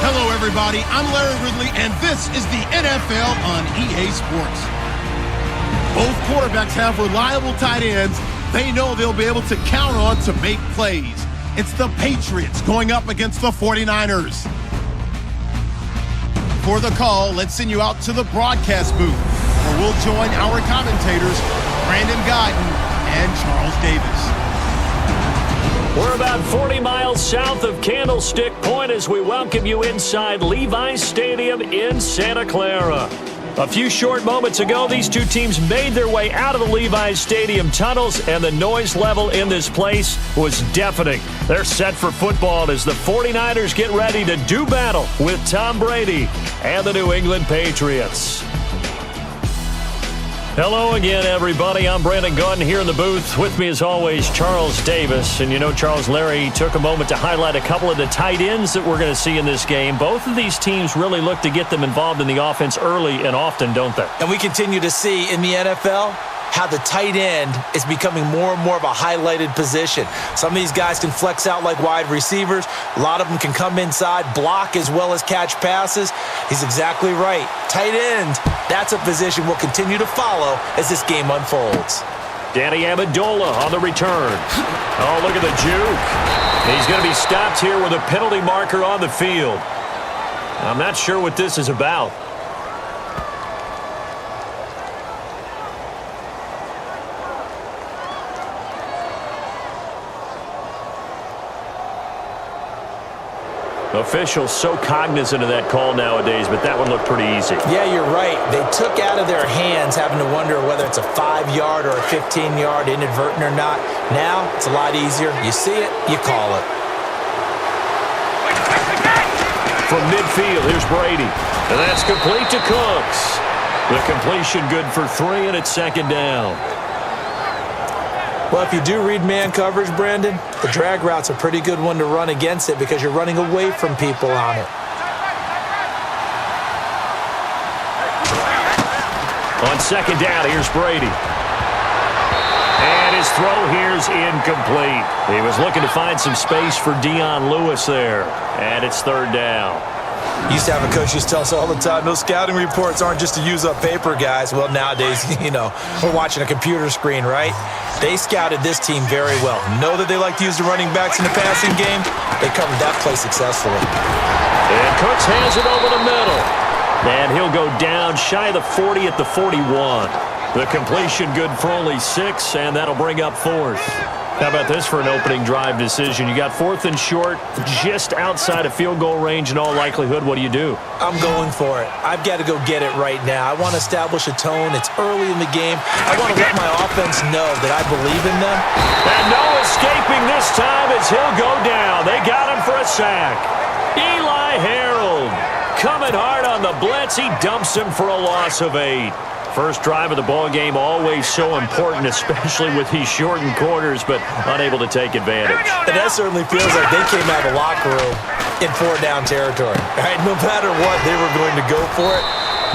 Hello, everybody. I'm Larry Ridley, and this is the NFL on EA Sports. Both quarterbacks have reliable tight ends they know they'll be able to count on to make plays. It's the Patriots going up against the 49ers. For the call, let's send you out to the broadcast booth, where we'll join our commentators, Brandon Guyton and Charles Davis. We're about 40 miles south of Candlestick Point as we welcome you inside Levi's Stadium in Santa Clara. A few short moments ago, these two teams made their way out of the Levi's Stadium tunnels, and the noise level in this place was deafening. They're set for football as the 49ers get ready to do battle with Tom Brady and the New England Patriots. Hello again, everybody. I'm Brandon Guyton here in the booth. With me, as always, Charles Davis. And you know, Charles, Larry took a moment to highlight a couple of the tight ends that we're going to see in this game. Both of these teams really look to get them involved in the offense early and often, don't they? And we continue to see in the NFL how the tight end is becoming more and more of a highlighted position. Some of these guys can flex out like wide receivers. A lot of them can come inside, block as well as catch passes. He's exactly right. Tight end, that's a position we'll continue to follow as this game unfolds. Danny Amendola on the return. Oh, look at the juke. He's going to be stopped here with a penalty marker on the field. I'm not sure what this is about. Officials so cognizant of that call nowadays, but that one looked pretty easy. Yeah, you're right. They took out of their hands having to wonder whether it's a 5-yard or a 15-yard inadvertent or not. Now, it's a lot easier. You see it, you call it. From midfield, here's Brady. And that's complete to Cooks. The completion good for 3, and it's second down. Well, if you do read man coverage, Brandon, the drag route's a pretty good one to run against it because you're running away from people on it. On second down, here's Brady. And his throw here's incomplete. He was looking to find some space for Dion Lewis there. And it's third down. Used to have a coach used to tell us all the time, those scouting reports aren't just to use up paper, guys. Well, nowadays, we're watching a computer screen, right? They scouted this team very well. Know that they like to use the running backs in the passing game. They covered that play successfully. And Cooks hands it over the middle. And he'll go down shy of the 40 at the 41. The completion good for only 6, and that'll bring up fourth. How about this for an opening drive decision? You got 4th and short, just outside of field goal range in all likelihood. What do? I'm going for it. I've got to go get it right now. I want to establish a tone. It's early in the game. I want to let my offense know that I believe in them. And no escaping this time as he'll go down. They got him for a sack. Eli Harold coming hard on the blitz. He dumps him for a loss of 8. First drive of the ball game, always so important, especially with these shortened quarters, but unable to take advantage. And that certainly feels like they came out of the locker room in 4-down territory. Right? No matter what, they were going to go for it.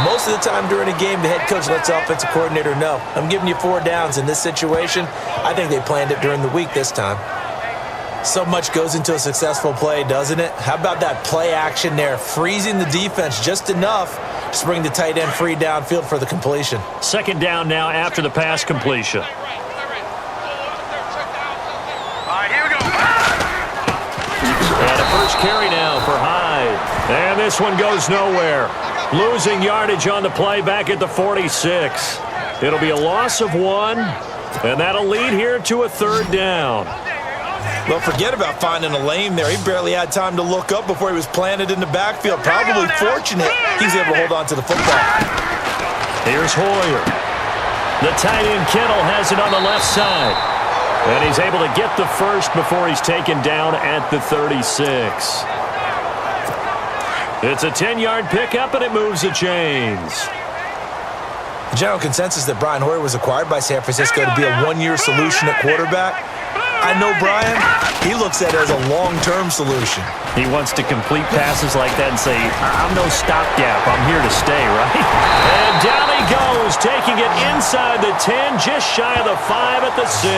Most of the time during a game, the head coach lets the offensive coordinator know, I'm giving you 4 downs in this situation. I think they planned it during the week this time. So much goes into a successful play, doesn't it? How about that play action there, freezing the defense just enough to bring the tight end free downfield for the completion. Second down now after the pass completion. All right, here we go. And a first carry now for Hyde. And this one goes nowhere. Losing yardage on the play back at the 46. It'll be a loss of 1, and that'll lead here to a third down. Well, forget about finding a lane there. He barely had time to look up before he was planted in the backfield. Probably fortunate he was able to hold on to the football. Here's Hoyer. The tight end Kittle has it on the left side. And he's able to get the first before he's taken down at the 36. It's a 10-yard pickup, and it moves the chains. The general consensus that Brian Hoyer was acquired by San Francisco to be a one-year solution at quarterback. I know Brian, he looks at it as a long-term solution. He wants to complete passes like that and say, I'm no stopgap, I'm here to stay, right? And down he goes, taking it inside the 10, just shy of the 5 at the 6.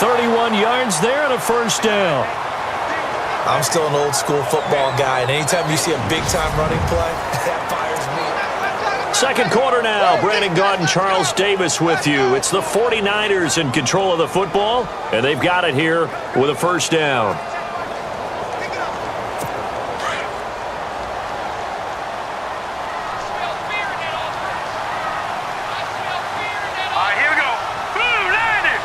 31 yards there and a first down. I'm still an old-school football guy, and anytime you see a big-time running play, that fires me. Second quarter now. Brandon Gault and Charles Davis with you. It's the 49ers in control of the football, and they've got it here with a first down. Here we go. Boom, landed.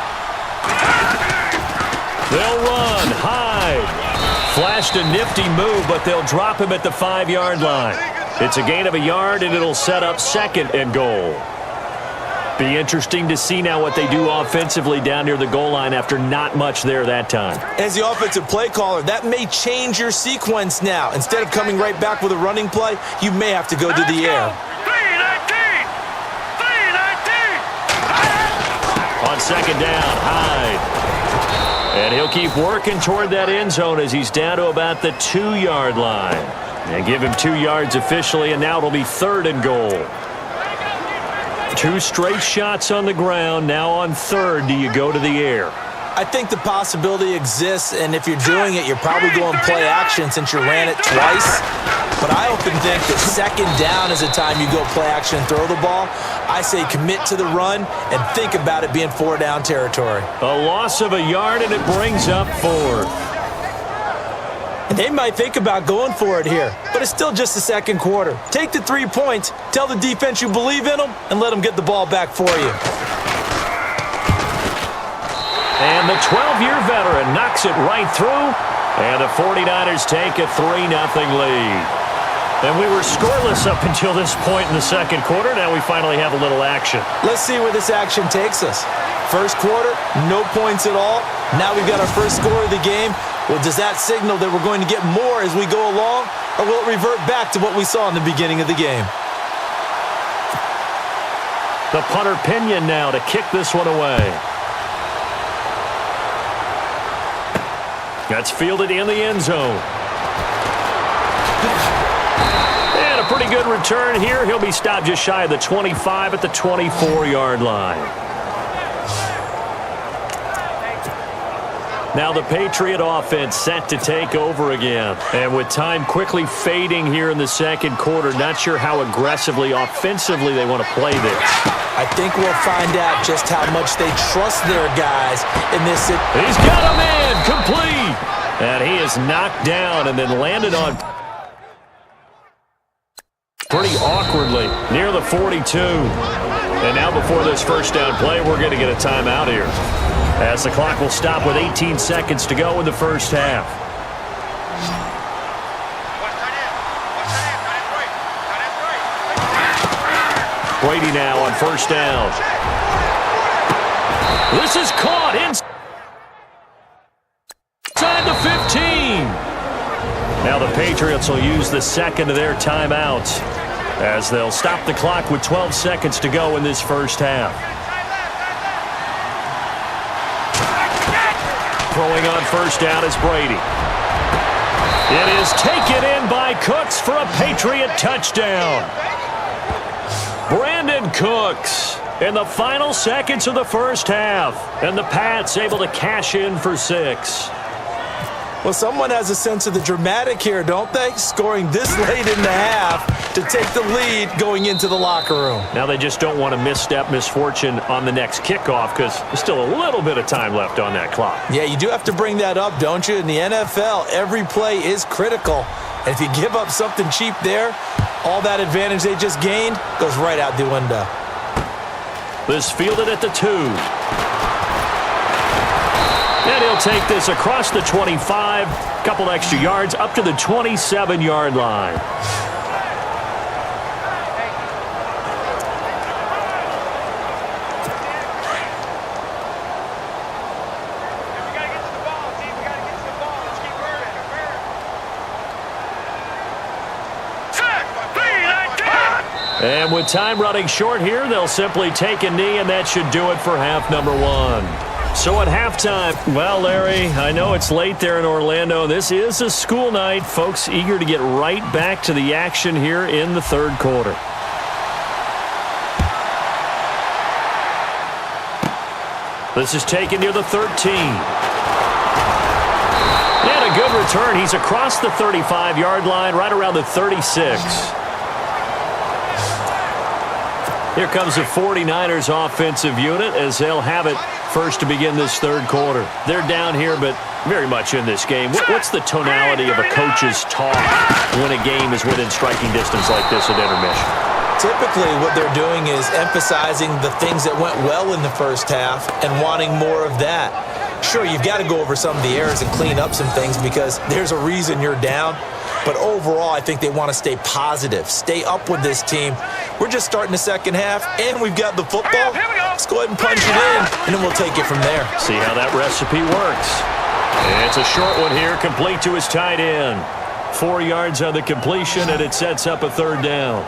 They'll run. Hyde flashed a nifty move, but they'll drop him at the 5-yard line. It's a gain of a yard, and it'll set up second and goal. Be interesting to see now what they do offensively down near the goal line after not much there that time. As the offensive play caller, that may change your sequence now. Instead of coming right back with a running play, you may have to go to the air. 319. 319. On second down, Hyde. And he'll keep working toward that end zone as he's down to about the 2-yard line. And give him 2 yards officially, and now it'll be third and goal. 2 straight shots on the ground. Now on third, do you go to the air? I think the possibility exists, and if you're doing it, you're probably going play action since you ran it twice. But I often think that second down is the time you go play action and throw the ball. I say commit to the run and think about it being 4-down territory. A loss of a yard, and it brings up fourth. And they might think about going for it here, but it's still just the second quarter. Take the 3 points, tell the defense you believe in them, and let them get the ball back for you. And the 12-year veteran knocks it right through, and the 49ers take a 3-0 lead. And we were scoreless up until this point in the second quarter. Now we finally have a little action. Let's see where this action takes us. First quarter, no points at all. Now we've got our first score of the game. Well, does that signal that we're going to get more as we go along, or will it revert back to what we saw in the beginning of the game? The punter Pinion now to kick this one away. That's fielded in the end zone. And a pretty good return here. He'll be stopped just shy of the 25 at the 24-yard line. Now the Patriot offense set to take over again. And with time quickly fading here in the second quarter, not sure how aggressively, offensively they want to play this. I think we'll find out just how much they trust their guys in this. He's got a man complete. And he is knocked down and then landed on pretty awkwardly near the 42. And now before this first down play, we're going to get a timeout here, as the clock will stop with 18 seconds to go in the first half. Brady now on first down. This is caught inside the 15. Now the Patriots will use the second of their timeouts as they'll stop the clock with 12 seconds to go in this first half. Throwing on first down is Brady. It is taken in by Cooks for a Patriot touchdown. Brandon Cooks in the final seconds of the first half. And the Pats able to cash in for 6. Well, someone has a sense of the dramatic here, don't they? Scoring this late in the half to take the lead going into the locker room. Now they just don't want to misstep misfortune on the next kickoff because there's still a little bit of time left on that clock. Yeah, you do have to bring that up, don't you? In the NFL, every play is critical. And if you give up something cheap there, all that advantage they just gained goes right out the window. This fielded at the 2. And he'll take this across the 25, couple extra yards, up to the 27-yard line. And with time running short here, they'll simply take a knee, and that should do it for half number 1. So at halftime, well, Larry, I know it's late there in Orlando. This is a school night. Folks eager to get right back to the action here in the third quarter. This is taken near the 13. And a good return. He's across the 35-yard line, right around the 36. Here comes the 49ers offensive unit as they'll have it first to begin this third quarter. They're down here, but very much in this game. What's the tonality of a coach's talk when a game is within striking distance like this at intermission? Typically, what they're doing is emphasizing the things that went well in the first half and wanting more of that. Sure, you've got to go over some of the errors and clean up some things because there's a reason you're down. But overall, I think they want to stay positive, stay up with this team. We're just starting the second half, and we've got the football. Let's go ahead and punch it in, and then we'll take it from there. See how that recipe works. It's a short one here, complete to his tight end. 4 yards on the completion, and it sets up a third down.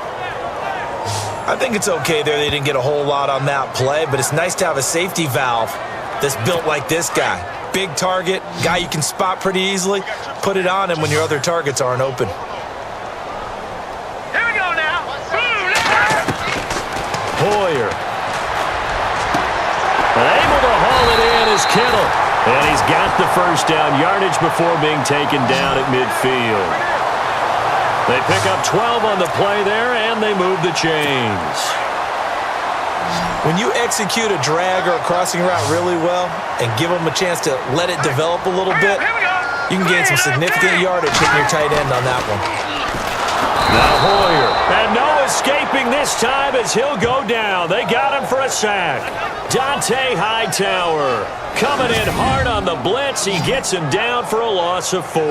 I think it's okay there. They didn't get a whole lot on that play, but it's nice to have a safety valve that's built like this guy. Big target, guy you can spot pretty easily. Put it on him when your other targets aren't open. Here we go now. Hoyer. Able to haul it in is Kittle. And he's got the first down yardage before being taken down at midfield. They pick up 12 on the play there, and they move the chains. When you execute a drag or a crossing route really well and give them a chance to let it develop a little bit, you can gain some significant yardage hitting your tight end on that one. Now Hoyer. And no escaping this time as he'll go down. They got him for a sack. Dante Hightower coming in hard on the blitz. He gets him down for a loss of 4.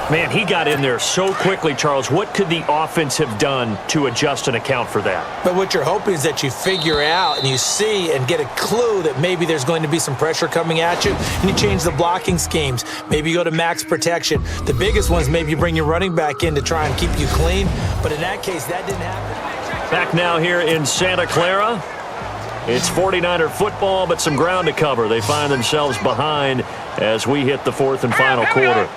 Man, he got in there so quickly, Charles. What could the offense have done to adjust and account for that? But what you're hoping is that you figure out and you see and get a clue that maybe there's going to be some pressure coming at you, and you change the blocking schemes. Maybe you go to max protection. The biggest one is maybe you bring your running back in to try and keep you clean. But in that case, that didn't happen. Back now here in Santa Clara. It's 49er football, but some ground to cover. They find themselves behind as we hit the fourth and final quarter.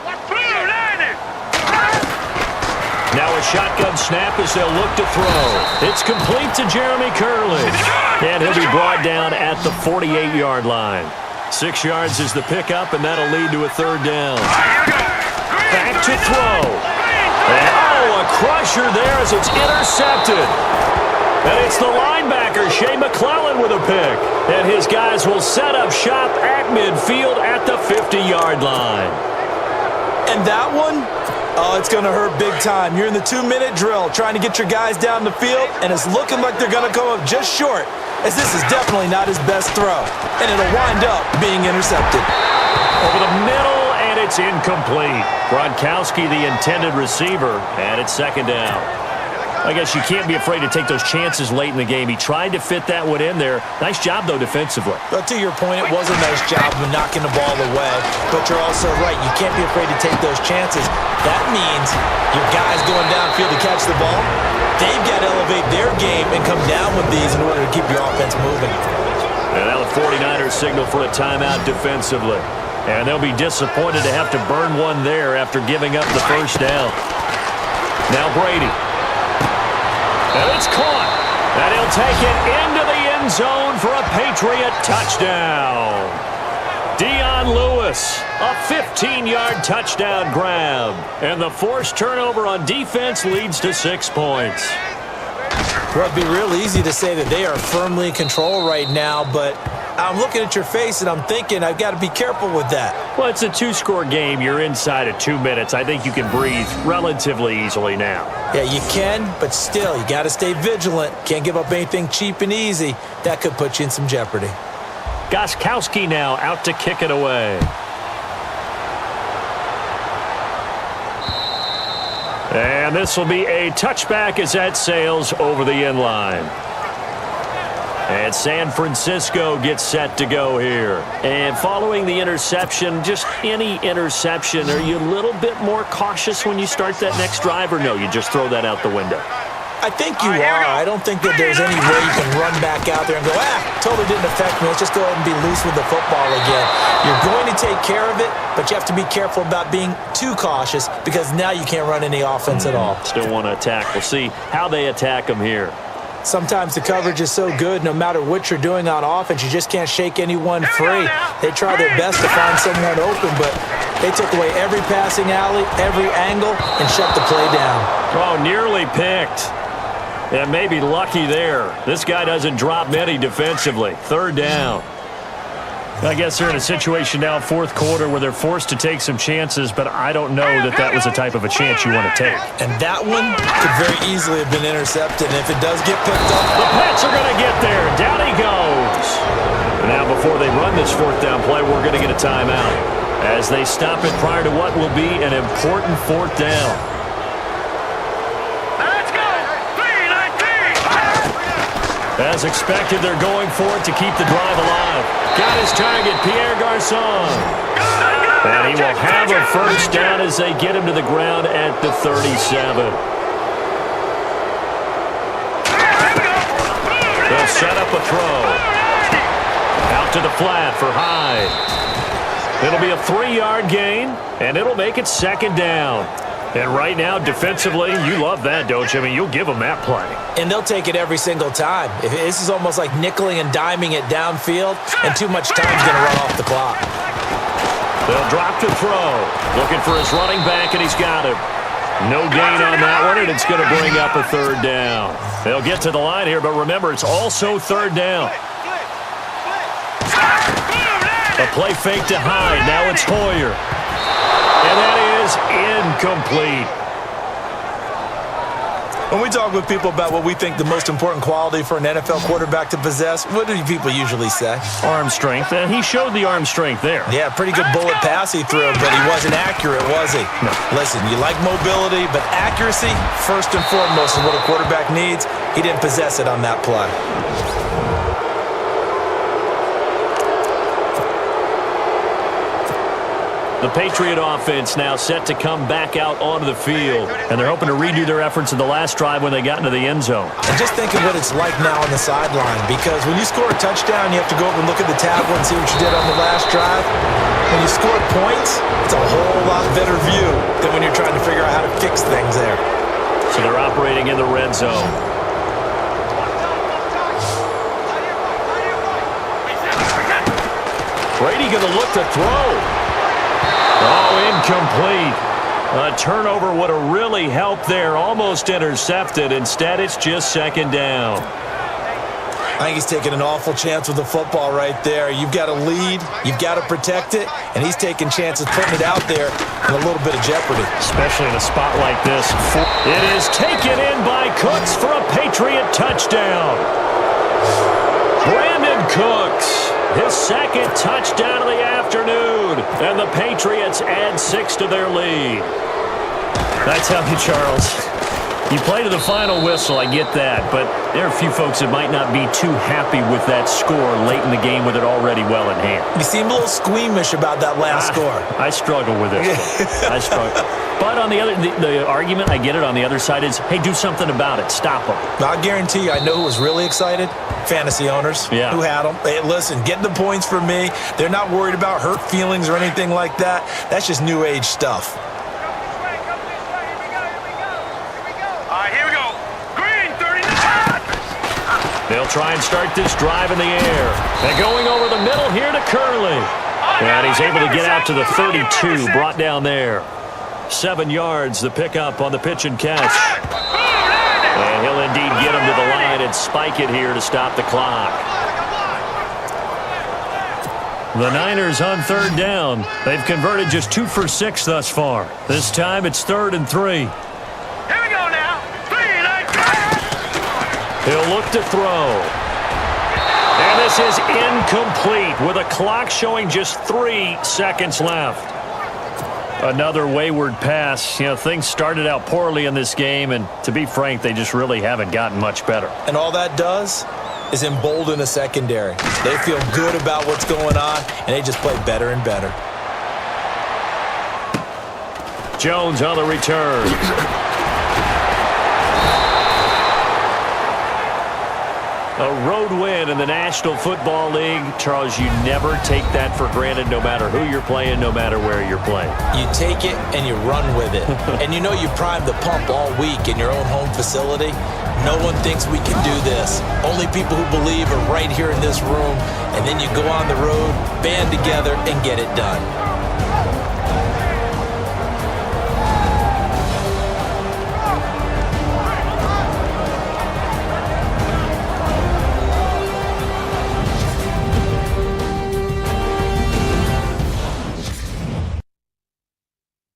Now a shotgun snap as they'll look to throw. It's complete to Jeremy Curley. And he'll be brought down at the 48-yard line. 6 yards is the pickup, and that'll lead to a third down. Back to throw. And, a crusher there as it's intercepted. And it's the linebacker, Shea McClellan, with a pick. And his guys will set up shop at midfield at the 50-yard line. And that one, it's going to hurt big time. You're in the 2-minute drill trying to get your guys down the field, and it's looking like they're going to come up just short, as this is definitely not his best throw. And it'll wind up being intercepted. Over the middle, and it's incomplete. Gronkowski, the intended receiver, and it's second down. I guess you can't be afraid to take those chances late in the game. He tried to fit that one in there. Nice job, though, defensively. But to your point, it was a nice job of knocking the ball away. But you're also right. You can't be afraid to take those chances. That means your guys going downfield to catch the ball, they've got to elevate their game and come down with these in order to keep your offense moving. And now the 49ers signal for a timeout defensively. And they'll be disappointed to have to burn one there after giving up the first down. Now Brady. And it's caught. And he'll take it into the end zone for a Patriot touchdown. Dion Lewis, a 15-yard touchdown grab. And the forced turnover on defense leads to 6 points. Well, it'd be real easy to say that they are firmly in control right now, but I'm looking at your face and I'm thinking I've got to be careful with that. Well, it's a 2-score game. You're inside of 2 minutes. I think you can breathe relatively easily now. Yeah, you can, but still, you got to stay vigilant. Can't give up anything cheap and easy. That could put you in some jeopardy. Gostkowski now out to kick it away. And this will be a touchback as that sails over the end line. And San Francisco gets set to go here. And following the interception, just any interception, are you a little bit more cautious when you start that next drive, or no, you just throw that out the window? I think you are. I don't think that there's any way you can run back out there and go, totally didn't affect me. Let's just go ahead and be loose with the football again. You're going to take care of it, but you have to be careful about being too cautious because now you can't run any offense at all. Still want to attack. We'll see how they attack them here. Sometimes the coverage is so good, no matter what you're doing on offense, you just can't shake anyone free. They try their best to find someone open, but They took away every passing alley, every angle, and shut the play down. Oh, nearly picked. And maybe lucky there. This guy doesn't drop many defensively. Third down. I guess they're in a situation now, fourth quarter, where they're forced to take some chances, but I don't know that that was the type of a chance you want to take. And that one could very easily have been intercepted. And if it does get picked up, the Pats are going to get there. Down he goes. Now, before they run this fourth down play, we're going to get a timeout as they stop it prior to what will be an important fourth down. As expected, they're going for it to keep the drive alive. Got his target, Pierre Garçon. And he will have a first down as they get him to the ground at the 37. They'll set up a throw. Out to the flat for Hyde. It'll be a 3-yard gain, and it'll make it second down. And right now, defensively, you love that, don't you? I mean, you'll give them that play. And they'll take it every single time. This is almost like nickeling and diming it downfield, and too much time's going to run off the clock. They'll drop to throw. Looking for his running back, and he's got him. No gain on that one, and it's going to bring up a third down. They'll get to the line here, but remember, it's also third down. A play fake to Hyde. Now it's Hoyer. And that is incomplete. When we talk with people about what we think the most important quality for an NFL quarterback to possess, what do people usually say? Arm strength, and he showed the arm strength there. Yeah, pretty good bullet pass he threw, but he wasn't accurate, was he? No. Listen, you like mobility, but accuracy, first and foremost, is what a quarterback needs. He didn't possess it on that play. The Patriot offense now set to come back out onto the field, and they're hoping to redo their efforts in the last drive when they got into the end zone. And just think of what it's like now on the sideline, because when you score a touchdown, you have to go over and look at the tablet and see what you did on the last drive. When you score points, it's a whole lot better view than when you're trying to figure out how to fix things there. So they're operating in the red zone. Brady going to look to throw. Oh, incomplete. A turnover would have really helped there. Almost intercepted. Instead, it's just second down. I think he's taking an awful chance with the football right there. You've got to lead. You've got to protect it. And he's taking chances putting it out there in a little bit of jeopardy. Especially in a spot like this. It is taken in by Cooks for a Patriot touchdown. Brandon Cooks. His second touchdown of the afternoon. And the Patriots add 6 to their lead. I tell you, Charles, you play to the final whistle, I get that. But there are a few folks that might not be too happy with that score late in the game with it already well in hand. You seem a little squeamish about that last score. I struggle with this. I struggle. But on the other, the argument, I get it, on the other side is, hey, do something about it. Stop them. I guarantee you, I know who was really excited. Fantasy owners who had them. Hey, listen, getting the points for me. They're not worried about hurt feelings or anything like that. That's just new age stuff. They'll try and start this drive in the air. And going over the middle here to Curley. And he's able to get out to the 32, brought down there. 7 yards, the pickup on the pitch and catch. And he'll indeed get him to the line and spike it here to stop the clock. The Niners on third down. They've converted just 2 for 6 thus far. This time it's 3rd and 3. Here we go now. 3 and 8. He'll look to throw. And this is incomplete with a clock showing just 3 seconds left. Another wayward pass. You know, things started out poorly in this game, and to be frank, they just really haven't gotten much better. And all that does is embolden a secondary. They feel good about what's going on, and they just play better and better. Jones on the return. A road win in the National Football League. Charles, you never take that for granted no matter who you're playing, no matter where you're playing. You take it and you run with it. And you know you primed the pump all week in your own home facility. No one thinks we can do this. Only people who believe are right here in this room. And then you go on the road, band together, and get it done.